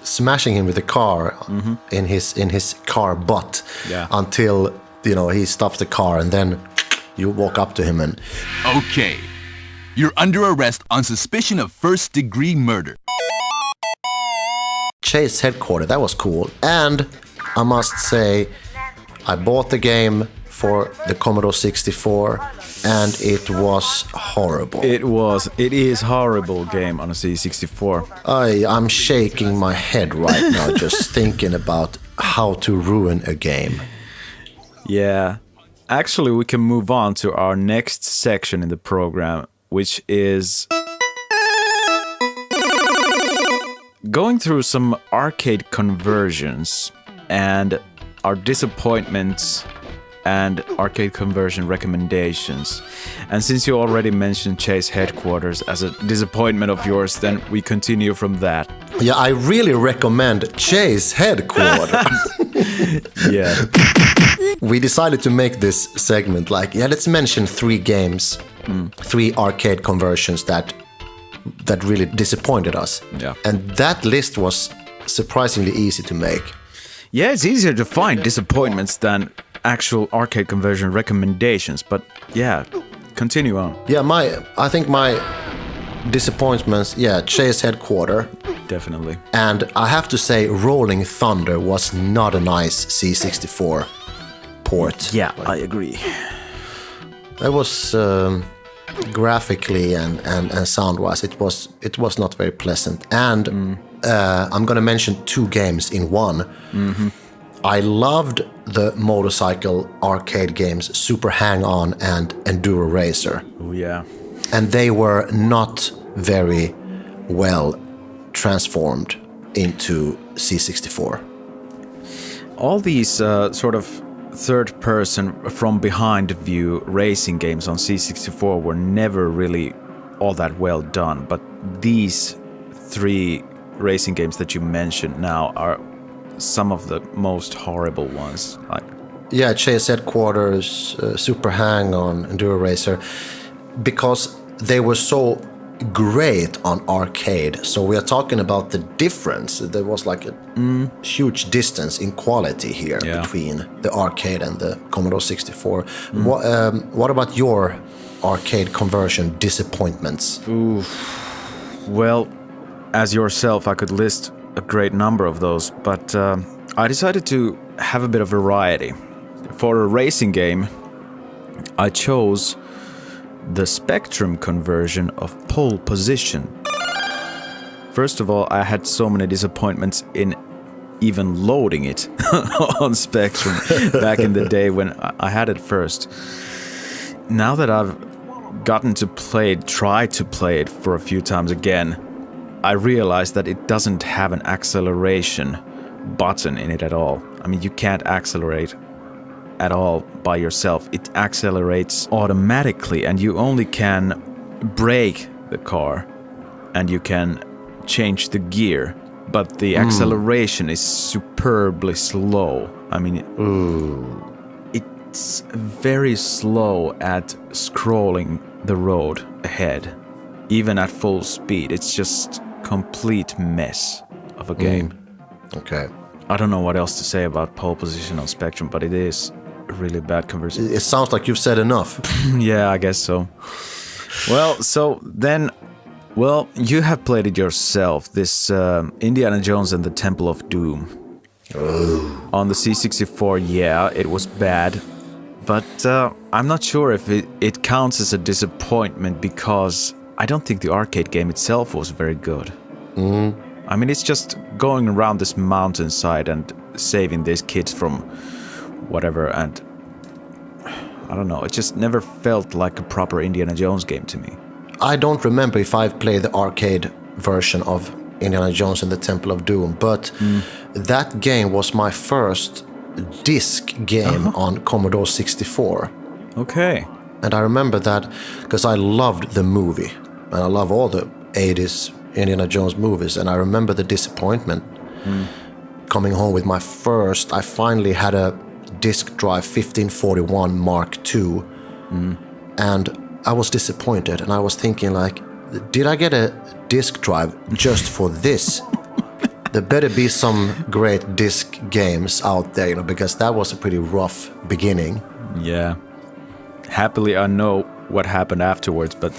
smashing him with the car in his car butt until he stops the car, and then you walk up to him and. Okay. You're under arrest on suspicion of first-degree murder. Chase Headquarter, that was cool, and I must say, I bought the game for the Commodore 64, and it was horrible. It is horrible game on a C64. I'm shaking my head right now just thinking about how to ruin a game. Yeah. Actually, we can move on to our next section in the program, which is going through some arcade conversions and our disappointments and arcade conversion recommendations. And since you already mentioned Chase Headquarters as a disappointment of yours, then we continue from that. Yeah, I really recommend Chase Headquarters. Yeah. We decided to make this segment let's mention 3 games, 3 arcade conversions that really disappointed us. Yeah. And that list was surprisingly easy to make. Yeah, it's easier to find disappointments than actual arcade conversion recommendations, but yeah, continue on. Yeah, I think my disappointments, Chase Headquarter. Definitely. And I have to say Rolling Thunder was not a nice C64 port. Yeah, I agree. It was graphically and sound-wise, it was not very pleasant. And I'm going to mention 2 games in one. I loved the motorcycle arcade games Super Hang-On and Enduro Racer. Oh yeah. And they were not very well transformed into C64. All these sort of third-person from-behind view racing games on C64 were never really all that well done, but these 3 racing games that you mentioned now are some of the most horrible ones. Chase Headquarters, Super Hang-On, Enduro Racer, because they were so great on arcade. So we are talking about the difference. There was a huge distance in quality here between the arcade and the Commodore 64. What about your arcade conversion disappointments? Ooh. Well, as yourself, I could list a great number of those, but I decided to have a bit of variety. For a racing game, I chose the Spectrum conversion of Pole Position. First of all, I had so many disappointments in even loading it on Spectrum back in the day when I had it first. Now that I've gotten to try to play it for a few times again, I realized that it doesn't have an acceleration button in it at all. I mean, you can't accelerate at all by yourself. It accelerates automatically, and you only can brake the car and you can change the gear, but the acceleration is superbly slow. I mean, it's very slow at scrolling the road ahead, even at full speed. It's just complete mess of a game. Okay. I don't know what else to say about Pole Position on Spectrum, but it is a really bad conversion. It sounds like you've said enough. Yeah, I guess so. Well, you have played it yourself, this Indiana Jones and the Temple of Doom. On the C64, it was bad. But I'm not sure if it counts as a disappointment because I don't think the arcade game itself was very good. I mean, it's just going around this mountainside and saving these kids from whatever, and I don't know, it just never felt like a proper Indiana Jones game to me. I don't remember if I've played the arcade version of Indiana Jones and the Temple of Doom, but that game was my first disc game on Commodore 64. Okay. And I remember that because I loved the movie, and I love all the 80s Indiana Jones movies, and I remember the disappointment coming home with my first. I finally had a disc drive 1541 Mark II, and I was disappointed, and I was thinking like, did I get a disc drive just for this? There better be some great disc games out there, because that was a pretty rough beginning. Yeah. Happily, I know what happened afterwards, but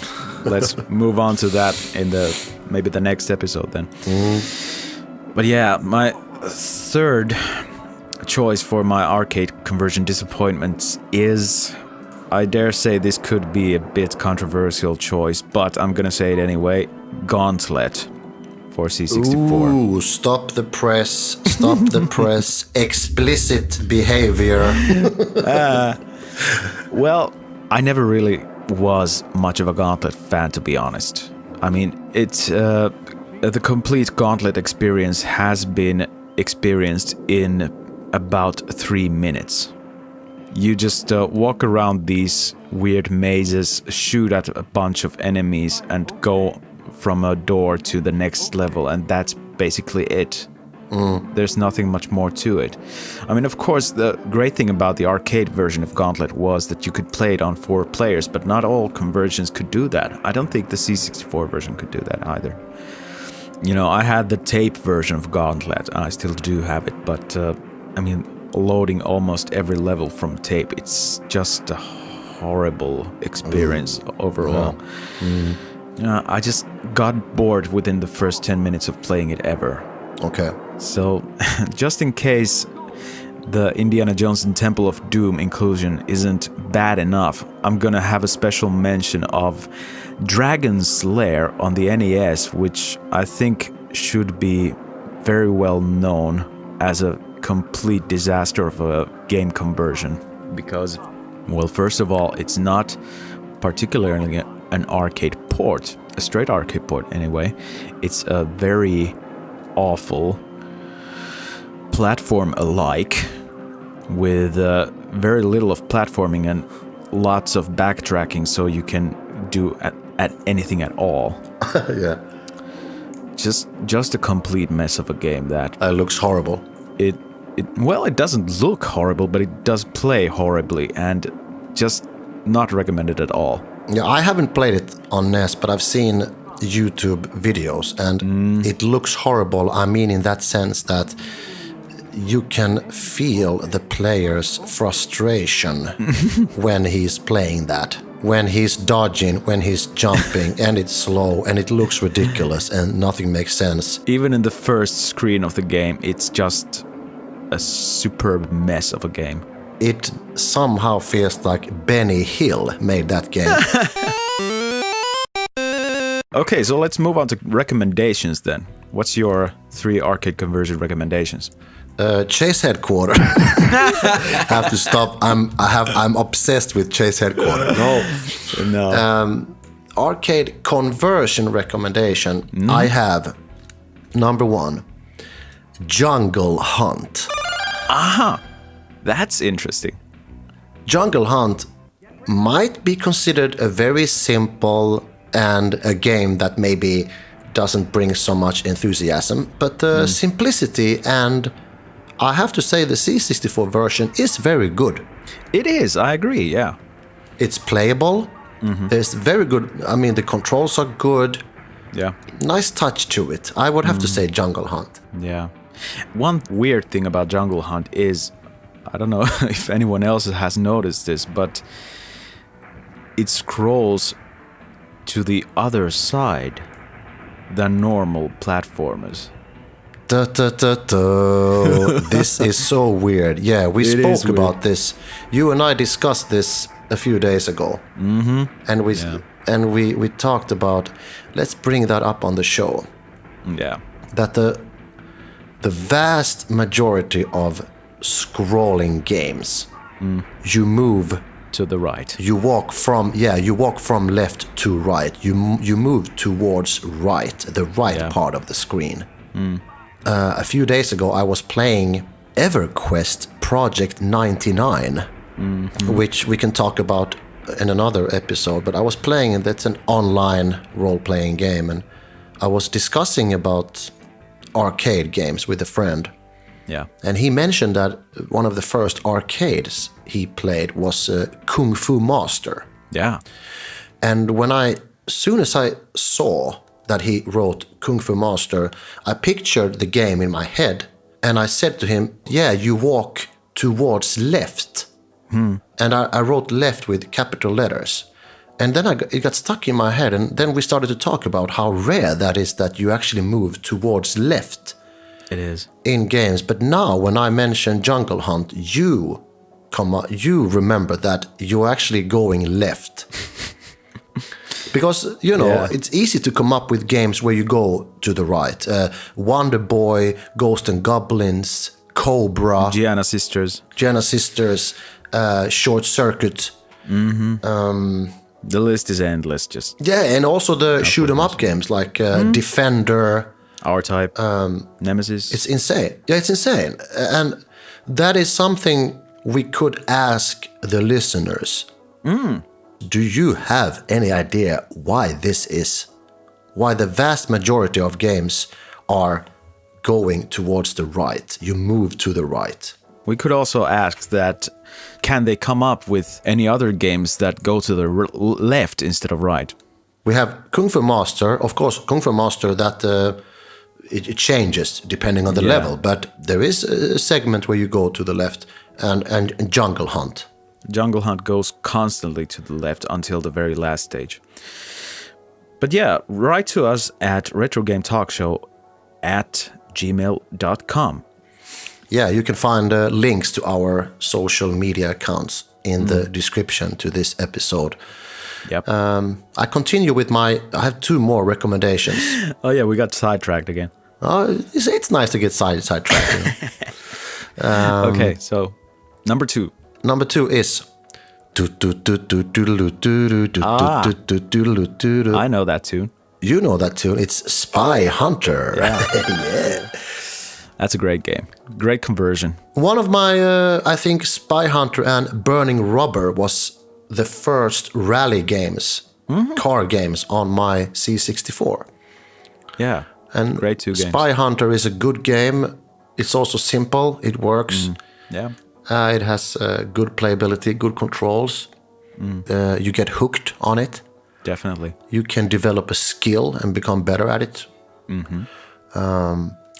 let's move on to that in maybe the next episode then. But yeah, my third choice for my arcade conversion disappointments is, I dare say this could be a bit controversial choice, but I'm gonna say it anyway, Gauntlet for C64. Ooh, stop the press, explicit behavior. Well, I never really was much of a Gauntlet fan, to be honest. I mean, it's the complete Gauntlet experience has been experienced in about 3 minutes. You just walk around these weird mazes, shoot at a bunch of enemies, and go from a door to the next level, and that's basically it. There's nothing much more to it. I mean, of course, the great thing about the arcade version of Gauntlet was that you could play it on 4 players, but not all conversions could do that. I don't think the C64 version could do that either. I had the tape version of Gauntlet. I still do have it, but I mean, loading almost every level from tape, it's just a horrible experience overall. I just got bored within the first 10 minutes of playing it ever. Okay. So, just in case the Indiana Jones and Temple of Doom inclusion isn't bad enough, I'm gonna have a special mention of Dragon's Lair on the NES, which I think should be very well known as a complete disaster of a game conversion. Because, well, first of all, it's not particularly an arcade port, a straight arcade port anyway. It's a very awful platform alike with very little of platforming and lots of backtracking, so you can do at anything at all. Yeah. Just a complete mess of a game that looks horrible. It doesn't look horrible, but it does play horribly, and just not recommended at all. Yeah, I haven't played it on NES, but I've seen YouTube videos, and it looks horrible. I mean, in that sense that you can feel the player's frustration when he's playing that. When he's dodging, when he's jumping, and it's slow, and it looks ridiculous, and nothing makes sense. Even in the first screen of the game, it's just a superb mess of a game. It somehow feels like Benny Hill made that game. Okay, so let's move on to recommendations then. What's your 3 arcade conversion recommendations? Chase Headquarter. Have to stop. I'm obsessed with Chase Headquarter. No. Arcade conversion recommendation. I have number 1, Jungle Hunt. Aha, that's interesting. Jungle Hunt might be considered a very simple and a game that maybe doesn't bring so much enthusiasm, but the simplicity, and I have to say the C64 version is very good. It is, I agree, yeah. It's playable. It's very good. I mean, the controls are good. Yeah. Nice touch to it. I would have to say Jungle Hunt. Yeah. One weird thing about Jungle Hunt is, I don't know if anyone else has noticed this, but it scrolls to the other side than normal platformers. This is so weird. Yeah, we It is spoke about this. You and I discussed this a few days ago. Mm-hmm. And we talked about, let's bring that up on the show. Yeah. That the vast majority of scrolling games, you move To the right. you walk from left to right. You move towards the right part of the screen. A few days ago, I was playing EverQuest Project 99, which we can talk about in another episode. But I was playing, and that's an online role-playing game, and I was discussing about arcade games with a friend. Yeah. And he mentioned that one of the first arcades he played was Kung Fu Master. Yeah. And as soon as I saw that he wrote Kung Fu Master, I pictured the game in my head, and I said to him, yeah, you walk towards left. And I wrote left with capital letters. And then it got stuck in my head, and then we started to talk about how rare that is that you actually move towards left. It is. In games. But now when I mention Jungle Hunt, you remember that you're actually going left. Because, it's easy to come up with games where you go to the right. Wonder Boy, Ghost and Goblins, Cobra. Gianna Sisters. Short Circuit. The list is endless. Just and also the shoot 'em up games like Defender. R-Type, Nemesis. It's insane. Yeah, it's insane. And that is something we could ask the listeners. Do you have any idea why this is? Why the vast majority of games are going towards the right? You move to the right. We could also ask that, can they come up with any other games that go to the left instead of right? We have Kung Fu Master. Of course, Kung Fu Master that... It changes depending on the level, but there is a segment where you go to the left, and Jungle Hunt. Jungle Hunt goes constantly to the left until the very last stage. But yeah, write to us at retrogame.talkshow@gmail.com. Yeah, you can find links to our social media accounts in the description to this episode. Yep. I continue with I have two more recommendations. Oh yeah, we got sidetracked again. It's nice to get sidetracked. Okay, so number 2. Number 2 is... I know that tune. You know that tune. It's Spy Hunter. Yeah. That's a great game. Great conversion. One of my, I think, Spy Hunter and Burning Rubber was the first rally games, car games on my C64. Yeah, and great 2 games. Spy Hunter is a good game. It's also simple. It works. Yeah. It has good playability, good controls. You get hooked on it. Definitely. You can develop a skill and become better at it.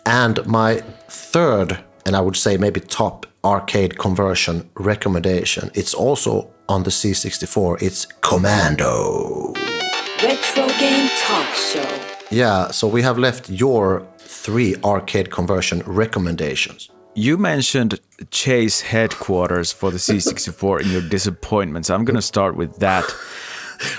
And my third, and I would say maybe top arcade conversion recommendation, it's also on the C64, it's Commando. Retrogame Talkshow. Yeah, so we have left your 3 arcade conversion recommendations. You mentioned Chase Headquarters for the C64 in your disappointments. I'm going to start with that.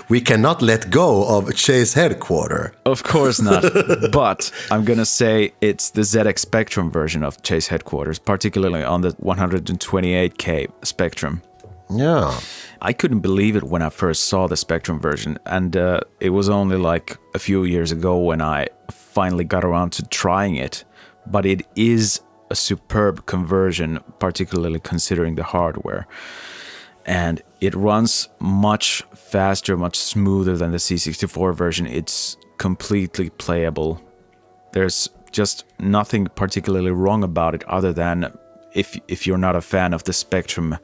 We cannot let go of Chase Headquarter. Of course not. But I'm going to say it's the ZX Spectrum version of Chase Headquarters, particularly on the 128K Spectrum. Yeah. I couldn't believe it when I first saw the Spectrum version, and it was only like a few years ago when I finally got around to trying it. But it is a superb conversion, particularly considering the hardware. And it runs much faster, much smoother than the C64 version. It's completely playable. There's just nothing particularly wrong about it, other than if you're not a fan of the Spectrum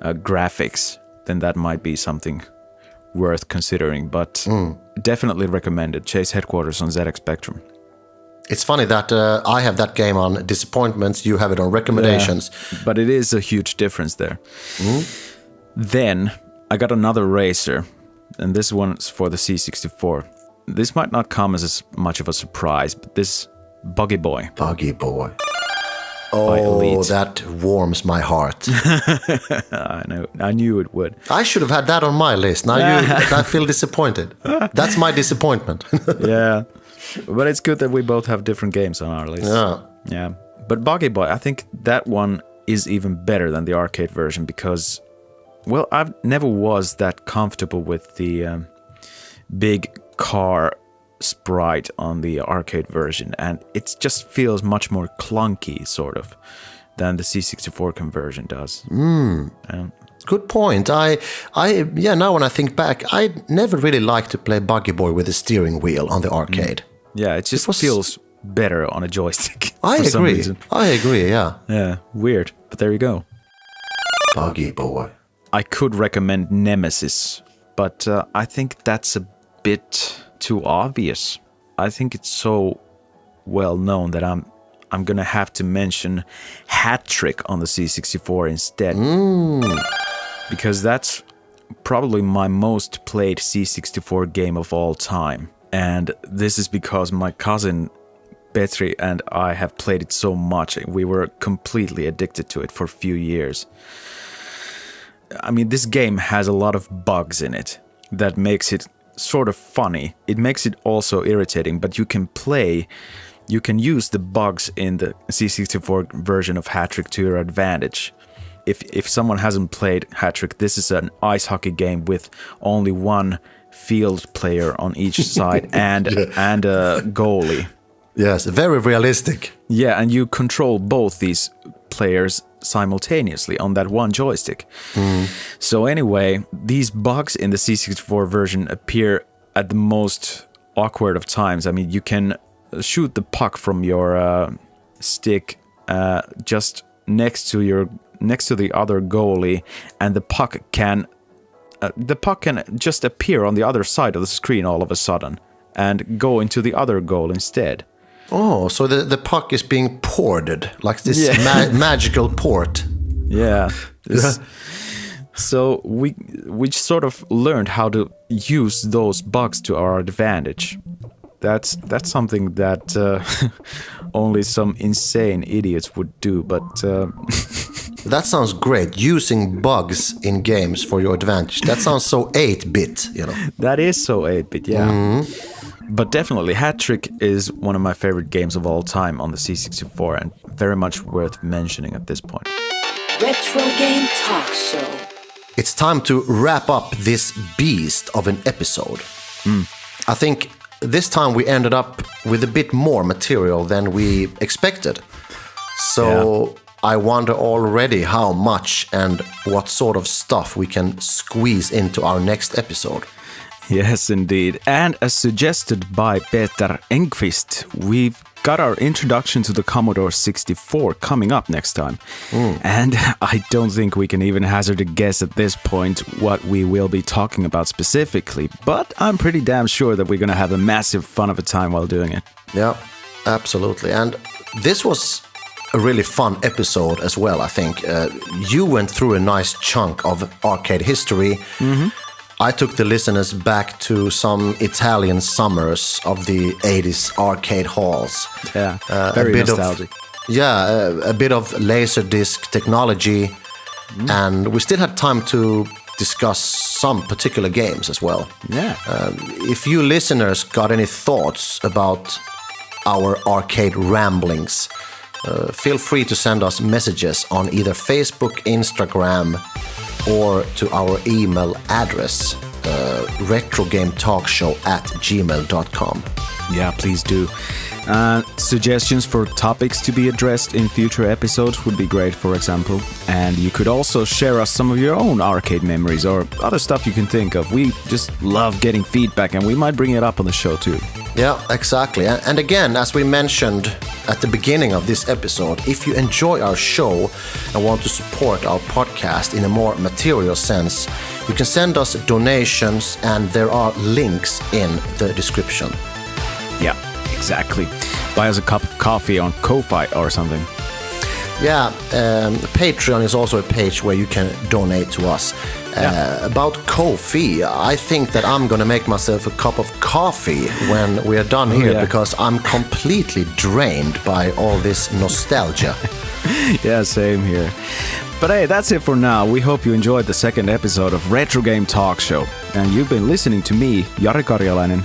graphics, then that might be something worth considering. But definitely recommended. Chase Headquarters on ZX Spectrum. It's funny that I have that game on disappointments, you have it on recommendations. Yeah, but it is a huge difference there. Then I got another racer, and this one's for the C64. This might not come as much of a surprise, but this Buggy Boy. Buggy Boy. By Oh, Elite. that warms my heart. I know. I knew it would. I should have had that on my list. Now I feel disappointed. That's my disappointment. Yeah. But it's good that we both have different games on our list. Yeah. But Buggy Boy, I think that one is even better than the arcade version because, well, I've never was that comfortable with the big car sprite on the arcade version, and it just feels much more clunky, sort of, than the C64 conversion does. Good point. Now when I think back, I never really liked to play Buggy Boy with a steering wheel on the arcade. Yeah, it just feels better on a joystick. I for some agree. reason. I agree, yeah. Yeah, weird, but there you go. Buggy Boy. I could recommend Nemesis, but I think that's a bit too obvious. I think it's so well known that I'm gonna have to mention Hat Trick on the C64 instead, because that's probably my most played C64 game of all time, and this is because my cousin Petri and I have played it so much. We were completely addicted to it for a few years. I mean, this game has a lot of bugs in it that makes it sort of funny. It makes it also irritating, but you can use the bugs in the C64 version of Hat Trick to your advantage. If someone hasn't played Hat Trick, this is an ice hockey game with only one field player on each side and a goalie. Yes, very realistic. Yeah, and you control both these players simultaneously on that one joystick. So anyway, these bugs in the C64 version appear at the most awkward of times. I mean, you can shoot the puck from your stick just next to the other goalie, and the puck can just appear on the other side of the screen all of a sudden and go into the other goal instead. Oh, so the puck is being ported, like this magical port. Yeah. So we sort of learned how to use those bugs to our advantage. That's something that only some insane idiots would do, but... That sounds great, using bugs in games for your advantage. That sounds so 8-bit, you know. That is so 8-bit, yeah. But definitely, Hat Trick is one of my favorite games of all time on the C64 and very much worth mentioning at this point. Retrogame Talkshow. It's time to wrap up this beast of an episode. I think this time we ended up with a bit more material than we expected. So I wonder already how much and what sort of stuff we can squeeze into our next episode. Yes, indeed. And as suggested by Peter Engqvist, we've got our introduction to the Commodore 64 coming up next time. And I don't think we can even hazard a guess at this point what we will be talking about specifically, but I'm pretty damn sure that we're going to have a massive fun of a time while doing it. Yeah, absolutely. And this was a really fun episode as well, I think. You went through a nice chunk of arcade history. I took the listeners back to some Italian summers of the 80s arcade halls. Yeah, very nostalgic. A bit of Laserdisc technology, and we still had time to discuss some particular games as well. Yeah. If you listeners got any thoughts about our arcade ramblings, feel free to send us messages on either Facebook, Instagram, or to our email address, retrogametalkshow@gmail.com. Yeah, please do. Suggestions for topics to be addressed in future episodes would be great, for example. And you could also share us some of your own arcade memories or other stuff you can think of. We just love getting feedback, and we might bring it up on the show too. Yeah, exactly. And again, as we mentioned at the beginning of this episode, if you enjoy our show and want to support our podcast in a more material sense, you can send us donations, and there are links in the description. Yeah, exactly. Buy us a cup of coffee on Ko-Fi or something. Yeah, Patreon is also a page where you can donate to us. About coffee, I think that I'm gonna make myself a cup of coffee when we are done here because I'm completely drained by all this nostalgia. Yeah, same here. But hey, that's it for now. We hope you enjoyed the second episode of Retrogame Talkshow. And you've been listening to me, Jari Karjalainen.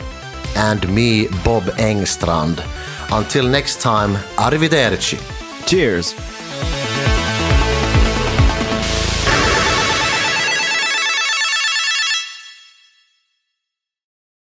And me, Bob Engstrand. Until next time, arrivederci. Cheers!